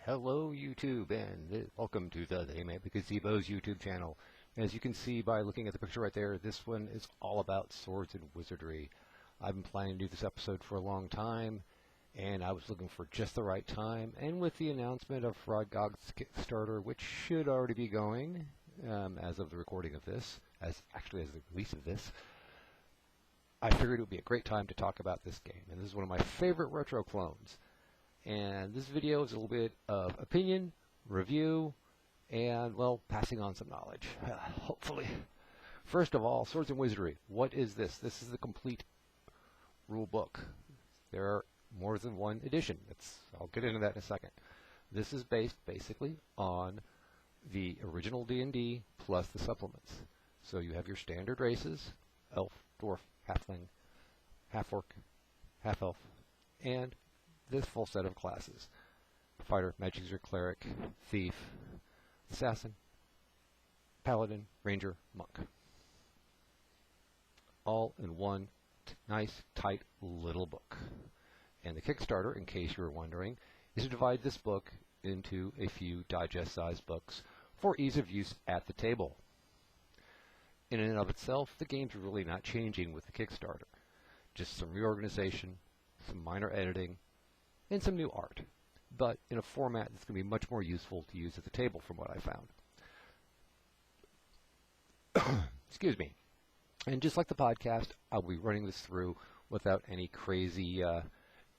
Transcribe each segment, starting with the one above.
Hello YouTube and welcome to the They Make the Gazebos YouTube channel. As you can see by looking at the picture right there, this one is all about swords and wizardry. I've been planning to do this episode for a long time, and I was looking for just the right time, and with the announcement of Frogog's Kickstarter, which should already be going as of the recording of this, as the release of this, I figured it would be a great time to talk about this game. And this is one of my favorite retro clones. And this video is a little bit of opinion, review, and, well, passing on some knowledge, hopefully. First of all, Swords and Wizardry. What is this? This is the complete rule book. There are more than one edition. I'll get into that in a second. This is based, basically, on the original D&D plus the supplements. So you have your standard races, elf, dwarf, halfling, half-orc, half-elf, and this full set of classes: fighter, magic user, cleric, thief, assassin, paladin, ranger, monk. All in one nice, tight little book. And the Kickstarter, in case you were wondering, is to divide this book into a few digest-sized books for ease of use at the table. In and of itself, the game's really not changing with the Kickstarter. Just some reorganization, some minor editing, and some new art, but in a format that's going to be much more useful to use at the table from what I found. Excuse me. And just like the podcast, I'll be running this through without any crazy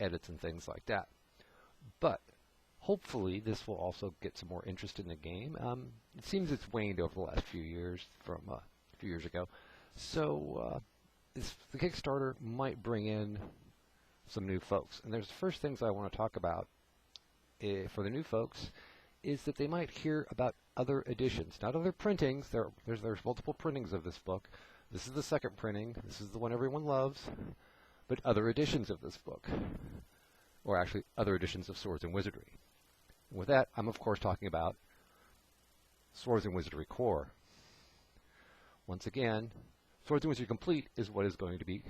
edits and things like that. But hopefully this will also get some more interest in the game. It seems it's waned over the last few years from a few years ago. So the Kickstarter might bring in some new folks. And there's the first things I want to talk about for the new folks is that they might hear about other editions, not other printings. There's multiple printings of this book. This is the second printing. This is the one everyone loves. But other editions of this book, or actually other editions of Swords and Wizardry. And with that, I'm of course talking about Swords and Wizardry Core. Once again, Swords and Wizardry Complete is what is going to be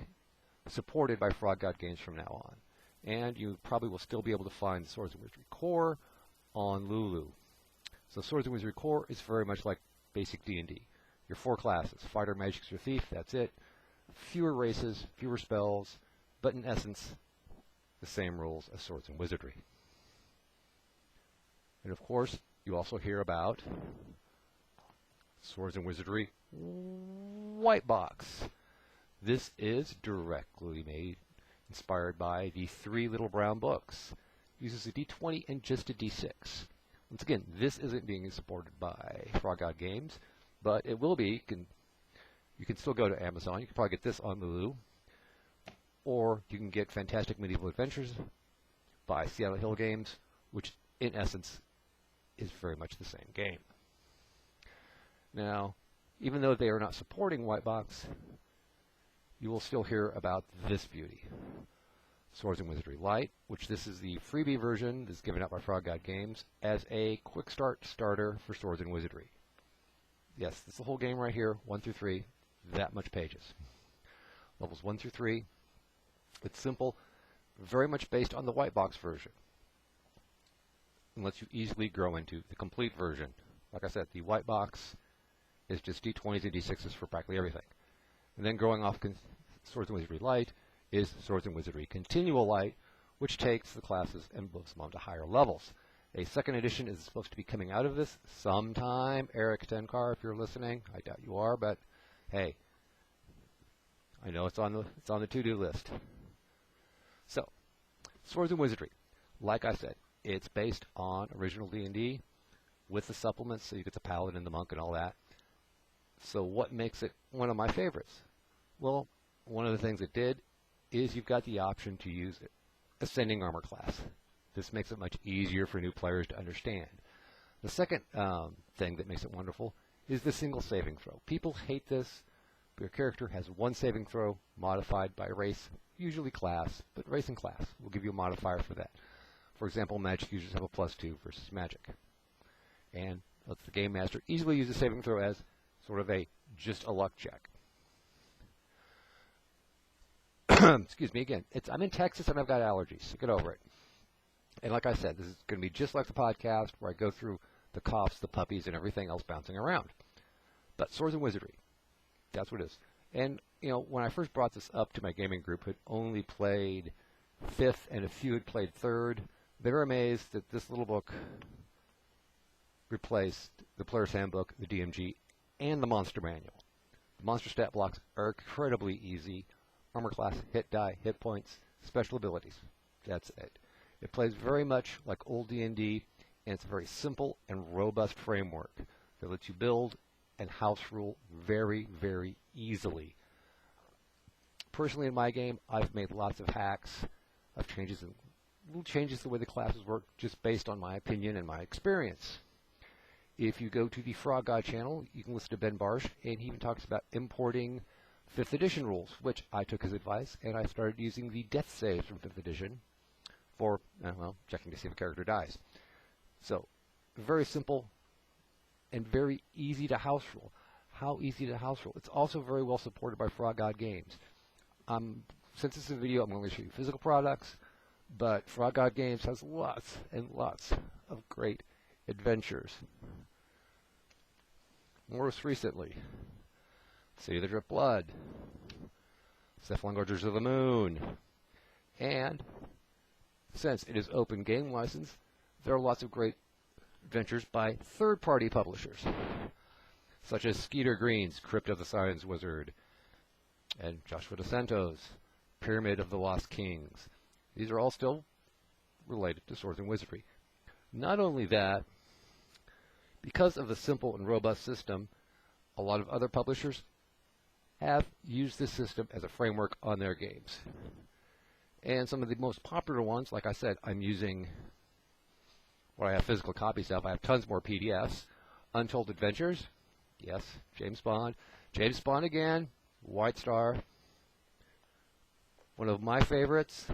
supported by Frog God Games from now on. And you probably will still be able to find Swords and Wizardry Core on Lulu. So Swords and Wizardry Core is very much like basic D&D. Your four classes: fighter, magic user, thief, that's it. Fewer races, fewer spells, but in essence, the same rules as Swords and Wizardry. And of course, you also hear about Swords and Wizardry White Box. This is directly inspired by the Three Little Brown Books. Uses a D20 and just a D6. Once again, this isn't being supported by Frog God Games, but it will be. You can still go to Amazon. You can probably get this on Lulu. Or you can get Fantastic Medieval Adventures by Seattle Hill Games, which in essence is very much the same game. Now, even though they are not supporting White Box, you will still hear about this beauty: Swords and Wizardry Lite, which this is the freebie version that's given out by Frog God Games as a quick start starter for Swords and Wizardry. Yes, this is the whole game right here, 1 through 3, that much pages. Levels 1 through 3. It's simple, very much based on the White Box version, and lets you easily grow into the complete version. Like I said, the White Box is just D20s and D6s for practically everything. And then growing off Swords and Wizardry Lite is Swords and Wizardry Continual Lite, which takes the classes and moves them on to higher levels. A second edition is supposed to be coming out of this sometime. Eric Tenkar, if you're listening, I doubt you are, but hey, I know it's on the to-do list. So, Swords and Wizardry, like I said, it's based on original D&D with the supplements, so you get the paladin and the monk and all that. So what makes it one of my favorites? Well, one of the things it did is you've got the option to use Ascending Armor class. This makes it much easier for new players to understand. The second thing that makes it wonderful is the single saving throw. People hate this. Your character has one saving throw modified by race, usually class, but race and class will give you a modifier for that. For example, magic users have a +2 versus magic. And lets the game master easily use the saving throw as sort of just a luck check. Excuse me again. I'm in Texas and I've got allergies, so get over it. And like I said, this is going to be just like the podcast where I go through the coughs, the puppies, and everything else bouncing around. But Swords and Wizardry, that's what it is. And, you know, when I first brought this up to my gaming group, who had only played 5th and a few had played 3rd, they were amazed that this little book replaced the Player's Handbook, the DMG, and the Monster Manual. The monster stat blocks are incredibly easy. Armor class, hit die, hit points, special abilities. That's it. It plays very much like old D&D, and it's a very simple and robust framework that lets you build and house rule very, very easily. Personally, in my game, I've made lots of hacks, of changes, and little changes the way the classes work, just based on my opinion and my experience. If you go to the Frog God channel, you can listen to Ben Barsh, and he even talks about importing 5th edition rules, which I took his advice, and I started using the death saves from 5th edition for, well, checking to see if a character dies. So, very simple and very easy to house rule. How easy to house rule? It's also very well supported by Frog God Games. Since this is a video, I'm going to show you physical products, but Frog God Games has lots and lots of great adventures. Most recently, City of the Drip Blood, Cephalon Gorgers of the Moon, and since it is open game license, there are lots of great adventures by third-party publishers, such as Skeeter Green's Crypt of the Swords Wizard, and Joshua DeSanto's Pyramid of the Lost Kings. These are all still related to Swords and Wizardry. Not only that, because of the simple and robust system, a lot of other publishers have used this system as a framework on their games. And some of the most popular ones, like I said, I'm using what I have physical copies of. I have tons more PDFs. Untold Adventures, yes, James Bond. James Bond again, White Star. One of my favorites,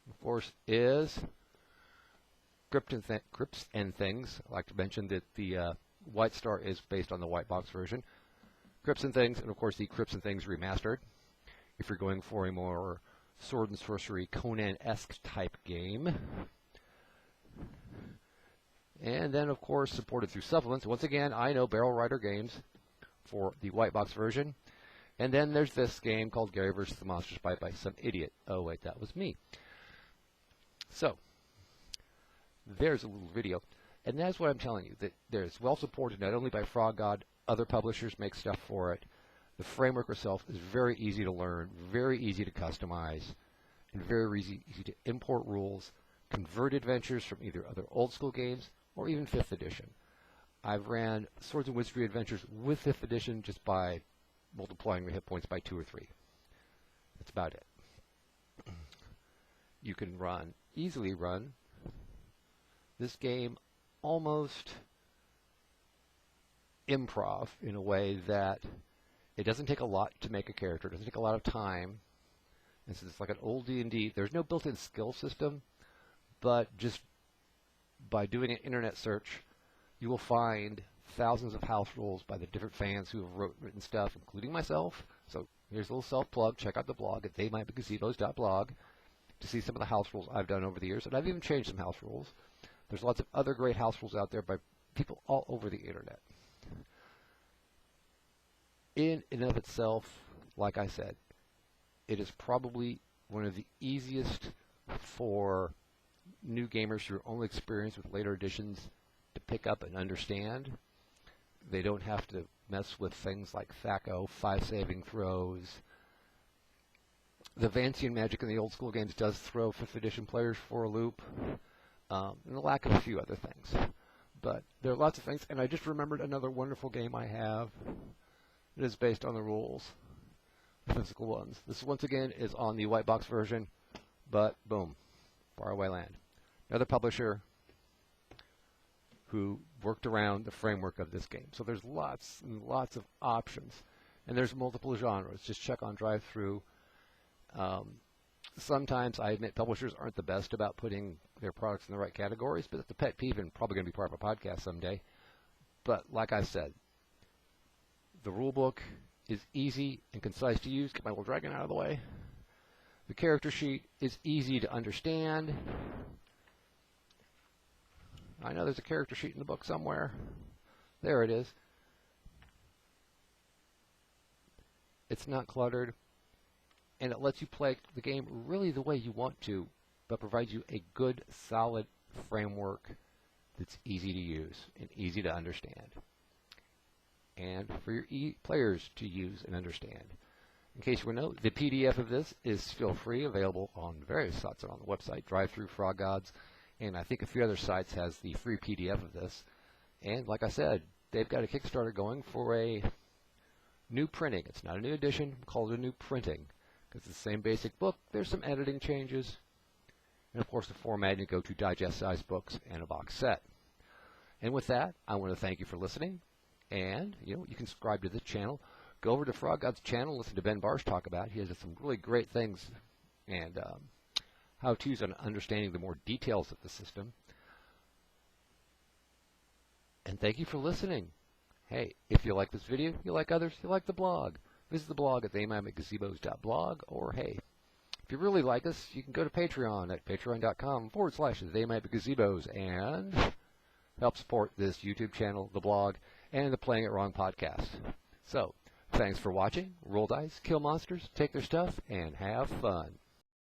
of course, is Crypts and Things. I like to mention that the White Star is based on the white box version. Crypts and Things, and of course the Crypts and Things Remastered. If you're going for a more sword and sorcery Conan-esque type game. And then, of course, supported through supplements. Once again, I know Barrel Rider Games for the white box version. And then there's this game called Gary vs. the Monsters by some idiot. Oh, wait, that was me. So, there's a little video. And that's what I'm telling you, that there's well supported not only by Frog God, other publishers make stuff for it. The framework itself is very easy to learn, very easy to customize, and very easy to import rules, convert adventures from either other old school games or even 5th edition. I've ran Swords and Wizardry adventures with 5th edition just by multiplying the hit points by 2 or 3. That's about it. You can easily run this game almost improv in a way that it doesn't take a lot to make a character. It doesn't take a lot of time. And since it's like an old D&D, there's no built-in skill system, but just by doing an internet search, you will find thousands of house rules by the different fans who have written stuff, including myself. So here's a little self-plug. Check out the blog at theymightbegazebos.blog to see some of the house rules I've done over the years. And I've even changed some house rules. There's lots of other great house rules out there by people all over the internet. In and of itself, like I said, it is probably one of the easiest for new gamers who are only experienced with later editions to pick up and understand. They don't have to mess with things like THAC0, 5 saving throws. The Vancian magic in the old school games does throw 5th edition players for a loop, and the lack of a few other things. But there are lots of things, and I just remembered another wonderful game I have. It is based on the rules, the physical ones. This, once again, is on the white box version, but boom, Faraway Land. Another publisher who worked around the framework of this game. So there's lots and lots of options, and there's multiple genres. Just check on drive-through. Sometimes, I admit, publishers aren't the best about putting their products in the right categories, but it's a pet peeve and probably going to be part of a podcast someday. But like I said, the rule book is easy and concise to use. Get my little dragon out of the way. The character sheet is easy to understand. I know there's a character sheet in the book somewhere. There it is. It's not cluttered, and it lets you play the game really the way you want to, but provides you a good, solid framework that's easy to use and easy to understand, and for your players to use and understand. In case you want to know, the PDF of this is still free, available on various sites on the website, Drive-Thru, Frog Gods, and I think a few other sites has the free PDF of this. And like I said, they've got a Kickstarter going for a new printing. It's not a new edition, call it a new printing, because it's the same basic book. There's some editing changes, and of course the formatting to go to digest-sized books and a box set. And with that, I want to thank you for listening, and you can subscribe to this channel. Go over to Frog God's channel, listen to Ben Barsh talk about it. He has some really great things and how-tos on understanding the more details of the system. And thank you for listening. Hey, if you like this video, you like others, you like the blog, visit the blog at theymightmakegazebos.blog, or hey, if you really like us, you can go to Patreon at patreon.com/theymightmakegazebos and help support this YouTube channel, the blog, and the Playing It Wrong podcast. So, thanks for watching. Roll dice, kill monsters, take their stuff, and have fun.